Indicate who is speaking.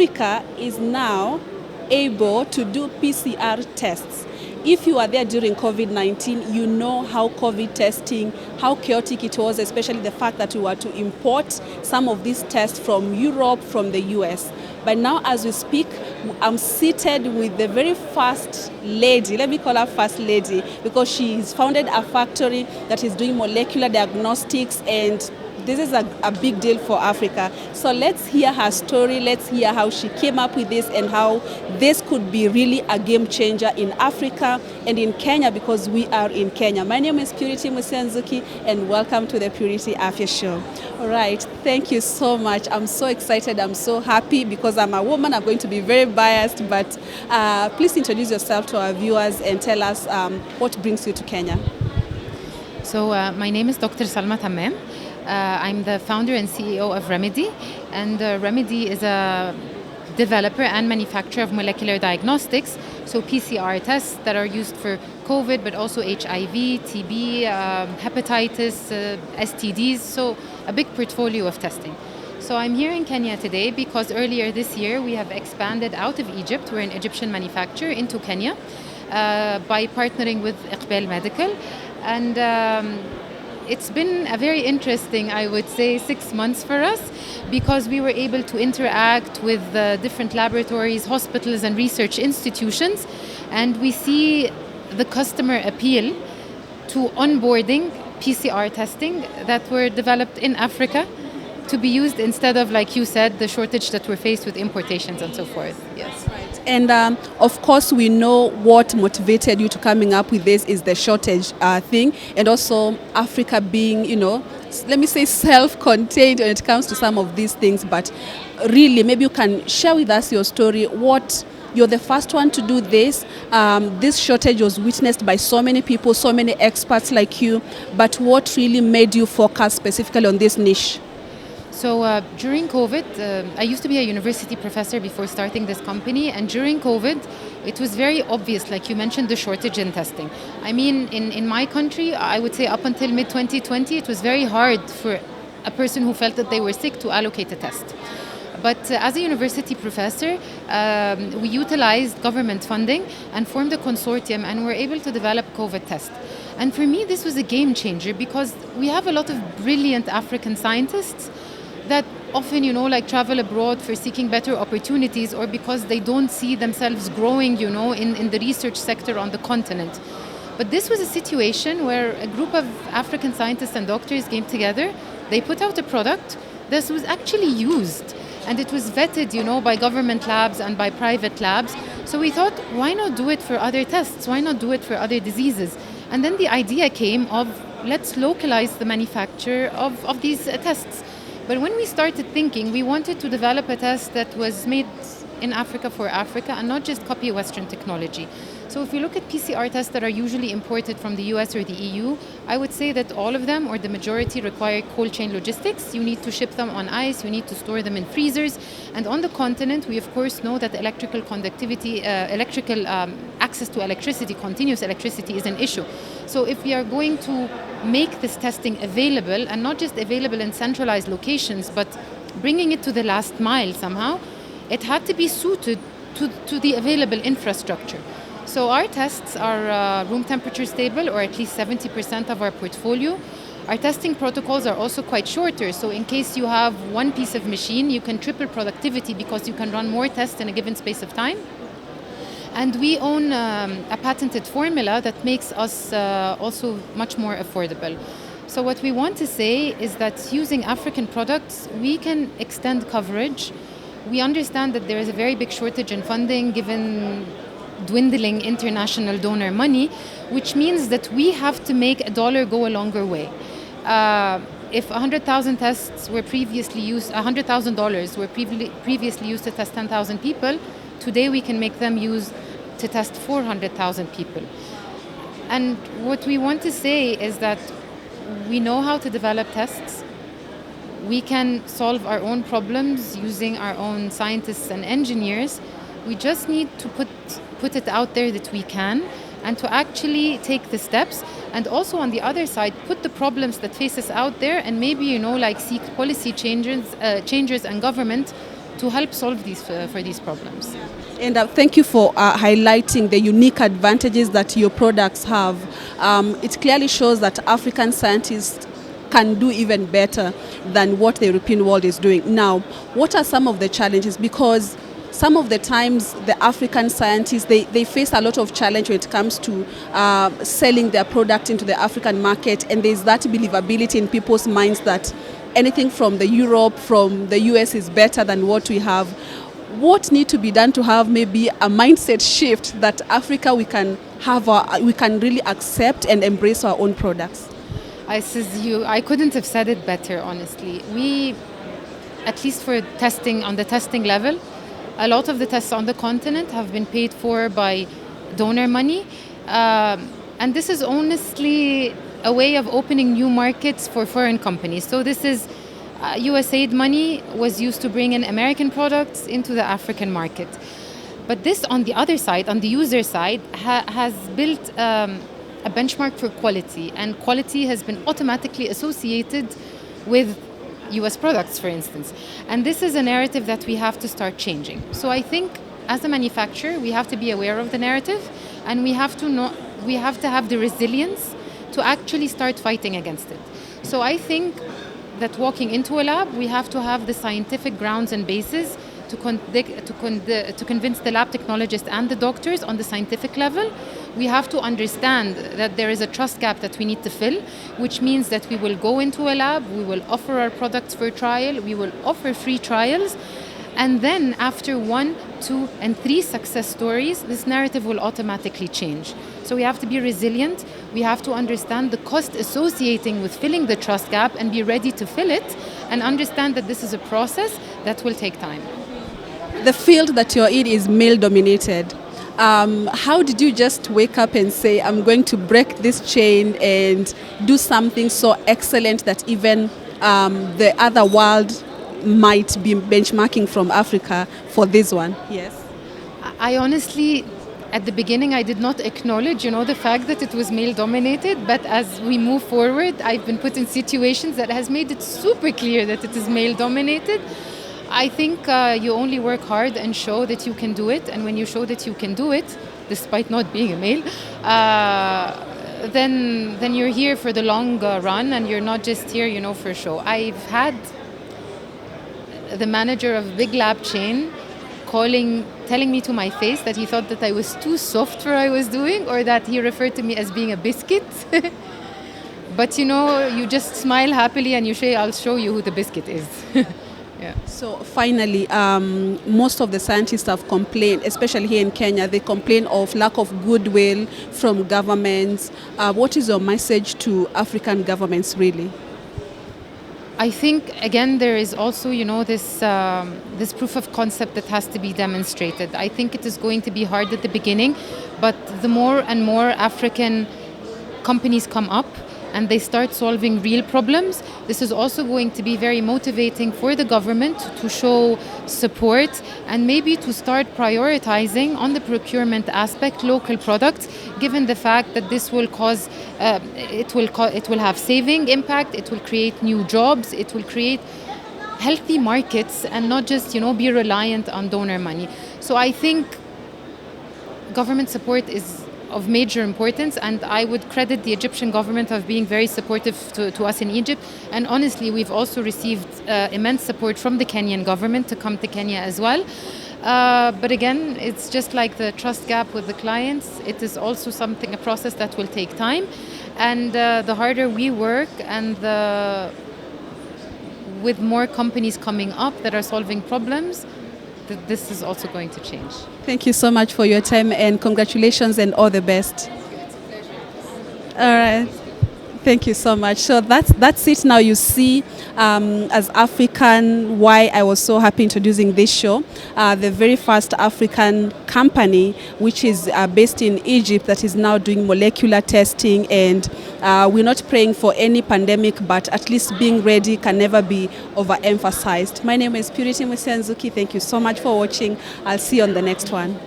Speaker 1: Africa is now able to do PCR tests. If you are there during COVID-19, you know how COVID testing, how chaotic it was, especially the fact that we were to import some of these tests from Europe, from the US. But now as we speak, I'm seated with the very first lady, let me call her first lady, because she's founded a factory that is doing molecular diagnostics, and this is a big deal for Africa. So let's hear her story, let's hear how she came up with this and how this could be really a game changer in Africa and in Kenya, because we are in Kenya. My name is Purity Musianzuki, and welcome to the Purity Afya Show. All right, thank you so much. I'm so excited, I'm so happy because I'm a woman. I'm going to be very biased, but please introduce yourself to our viewers and tell us what brings you to Kenya.
Speaker 2: So my name is Dr. Salma Tammam. I'm the founder and CEO of REME-D, and REME-D is a developer and manufacturer of molecular diagnostics, so PCR tests that are used for COVID, but also HIV, TB, hepatitis, STDs, so a big portfolio of testing. So I'm here in Kenya today because earlier this year we have expanded out of Egypt, we're an Egyptian manufacturer, into Kenya by partnering with 𝐀𝐟𝐫𝐬𝐜 Medical. And it's been a very interesting, I would say, 6 months for us, because we were able to interact with different laboratories, hospitals, and research institutions, and we see the customer appeal to onboarding PCR testing that were developed in Africa to be used instead of, like you said, the shortage that we're faced with importations and so forth. Yes.
Speaker 1: Right. And of course, we know what motivated you to coming up with this is the shortage thing, and also Africa being, let me say self-contained when it comes to some of these things. But really, maybe you can share with us your story. You're the first one to do this. This shortage was witnessed by so many people, so many experts like you. But what really made you focus specifically on this niche?
Speaker 2: So during COVID, I used to be a university professor before starting this company, and during COVID, it was very obvious, like you mentioned, the shortage in testing. I mean, in my country, I would say up until mid-2020, it was very hard for a person who felt that they were sick to allocate a test. But as a university professor, we utilized government funding and formed a consortium, and were able to develop COVID test. And for me, this was a game changer, because we have a lot of brilliant African scientists that often, travel abroad for seeking better opportunities, or because they don't see themselves growing, in the research sector on the continent. But this was a situation where a group of African scientists and doctors came together. They put out a product that was actually used, and it was vetted, by government labs and by private labs. So we thought, why not do it for other tests? Why not do it for other diseases? And then the idea came of, let's localize the manufacture of these tests. But when we started thinking, we wanted to develop a test that was made in Africa for Africa, and not just copy Western technology. So if we look at PCR tests that are usually imported from the US or the EU, I would say that all of them, or the majority, require cold chain logistics. You need to ship them on ice, you need to store them in freezers. And on the continent, we of course know that electrical conductivity, access to electricity, continuous electricity, is an issue. So if we are going to make this testing available, and not just available in centralized locations, but bringing it to the last mile somehow, it had to be suited to the available infrastructure. So our tests are room temperature stable, or at least 70% of our portfolio. Our testing protocols are also quite shorter, so in case you have one piece of machine, you can triple productivity because you can run more tests in a given space of time. And we own a patented formula that makes us also much more affordable. So what we want to say is that using African products, we can extend coverage. We understand that there is a very big shortage in funding given dwindling international donor money, which means that we have to make a dollar go a longer way. If 100,000 tests were previously used, $100,000 were previously used to test 10,000 people, today we can make them use to test 400,000 people. And what we want to say is that we know how to develop tests. We can solve our own problems using our own scientists and engineers. We just need to put it out there that we can, and to actually take the steps. And also on the other side, put the problems that face us out there, and maybe, seek policy changes and government to help solve for these problems.
Speaker 1: And thank you for highlighting the unique advantages that your products have. It clearly shows that African scientists can do even better than what the European world is doing. Now, what are some of the challenges? Because some of the times the African scientists, they face a lot of challenge when it comes to selling their product into the African market, and there's that believability in people's minds that anything from the Europe, from the US is better than what we have. What needs to be done to have maybe a mindset shift that Africa we can really accept and embrace our own products?
Speaker 2: I couldn't have said it better, honestly. We, at least for testing, on the testing level, a lot of the tests on the continent have been paid for by donor money. And this is honestly a way of opening new markets for foreign companies. So this is USAID money was used to bring in American products into the African market. But this, on the other side, on the user side, has built a benchmark for quality. And quality has been automatically associated with US products, for instance. And this is a narrative that we have to start changing. So I think as a manufacturer, we have to be aware of the narrative, and we have to have the resilience to actually start fighting against it. So I think that walking into a lab, we have to have the scientific grounds and basis to convince the lab technologists and the doctors on the scientific level. We have to understand that there is a trust gap that we need to fill, which means that we will go into a lab, we will offer our products for trial, we will offer free trials, and then after 1, 2, and 3 success stories, this narrative will automatically change. So we have to be resilient, we have to understand the cost associating with filling the trust gap and be ready to fill it, and understand that this is a process that will take time.
Speaker 1: The field that you're in is male-dominated. How did you just wake up and say, I'm going to break this chain and do something so excellent that even the other world might be benchmarking from Africa for this one? Yes.
Speaker 2: I honestly, at the beginning, I did not acknowledge, the fact that it was male-dominated. But as we move forward, I've been put in situations that has made it super clear that it is male-dominated. I think you only work hard and show that you can do it. And when you show that you can do it, despite not being a male, then you're here for the long run, and you're not just here, for show. I've had the manager of a big lab chain telling me to my face that he thought that I was too soft for what I was doing, or that he referred to me as being a biscuit. But you just smile happily and you say, I'll show you who the biscuit is. Yeah.
Speaker 1: So finally, most of the scientists have complained, especially here in Kenya, they complain of lack of goodwill from governments. What is your message to African governments, really?
Speaker 2: I think, again, there is also, this proof of concept that has to be demonstrated. I think it is going to be hard at the beginning, but the more and more African companies come up and they start solving real problems, this is also going to be very motivating for the government to show support and maybe to start prioritizing on the procurement aspect local products, given the fact that this will cause, it will have saving impact, it will create new jobs, it will create healthy markets and not just, be reliant on donor money. So I think government support is of major importance, and I would credit the Egyptian government of being very supportive to us in Egypt. And honestly, we've also received immense support from the Kenyan government to come to Kenya as well. But again, it's just like the trust gap with the clients. It is also a process that will take time. And the harder we work and with more companies coming up that are solving problems, this is also going to change.
Speaker 1: Thank you so much for your time, and congratulations and all the best.
Speaker 2: It's a pleasure.
Speaker 1: All right. Thank you so much. So that's it. Now you see, as African, why I was so happy introducing this show. The very first African company, which is based in Egypt, that is now doing molecular testing. And we're not praying for any pandemic, but at least being ready can never be overemphasized. My name is Purity Musianzuki. Thank you so much for watching. I'll see you on the next one.